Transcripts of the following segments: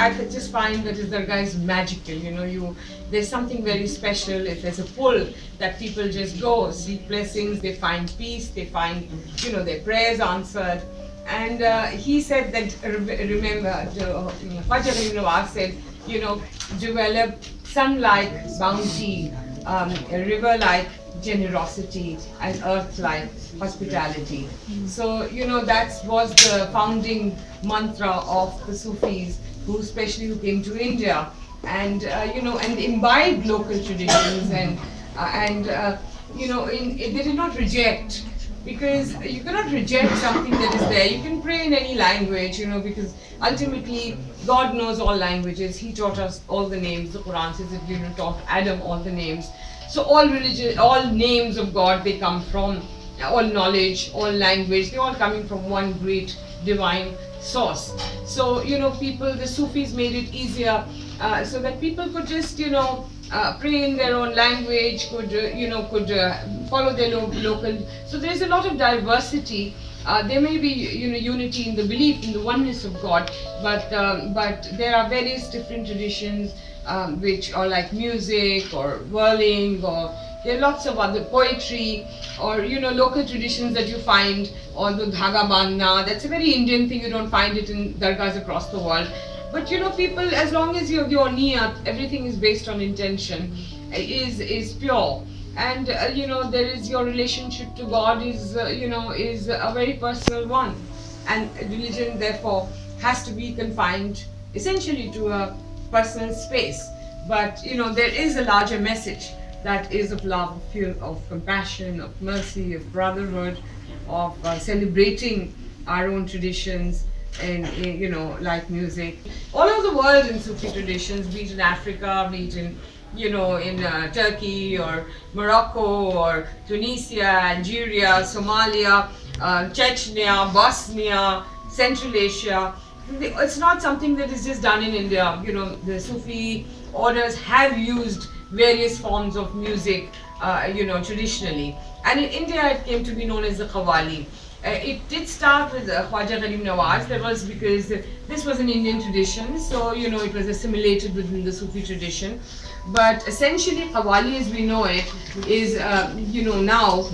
I could just find that his dargah is magical. There's something very special. If there's a pull that people just go, seek blessings, they find peace, they find, their prayers answered. And he said that, remember, Khwaja Gharib Nawaz said, develop sun-like bounty, a river-like generosity, and earth-like hospitality. So, that was the founding mantra of the Sufis, who came to India and, and imbibed local traditions they did not reject. Because you cannot reject something that is there. You can pray in any language, because ultimately God knows all languages. He taught us all the names. The Quran says that taught Adam all the names. So all religion, all names of God, they come from, all knowledge, all language, they're all coming from one great divine source. So, the Sufis made it easier so that people could just, pray in their own language, could follow their local. So there's a lot of diversity. There may be, unity in the belief in the oneness of God, but there are various different traditions which are like music or whirling, or there are lots of other poetry, or local traditions that you find, or the dhaga bandhna. That's a very Indian thing. You don't find it in dargahs across the world. But people, as long as your niyat, everything is based on intention, is pure, and there is your relationship to God is a very personal one, and religion therefore has to be confined essentially to a personal space. But there is a larger message that is of love, of fear, of compassion, of mercy, of brotherhood, of celebrating our own traditions. And like music, all over the world in Sufi traditions, be it in Africa, be it in Turkey or Morocco or Tunisia, Algeria, Somalia, Chechnya, Bosnia, Central Asia. It's not something that is just done in India. The Sufi orders have used various forms of music, traditionally, and in India it came to be known as the Qawwali. It did start with Khwaja Gharib Nawaz. That was because this was an Indian tradition, so it was assimilated within the Sufi tradition. But essentially, Qawwali as we know it is, now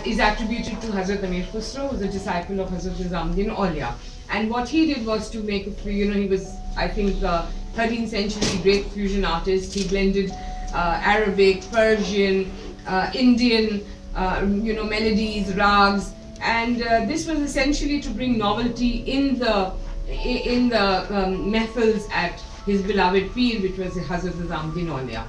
is attributed to Hazrat Amir Khusro, who was a disciple of Hazrat Nizamuddin Aulia. And what he did was to make he was, I think, 13th century great fusion artist. He blended Arabic, Persian, Indian, melodies, rags. And this was essentially to bring novelty in the mehfils at his beloved Peer, which was Hazrat Nizamuddin Aulia.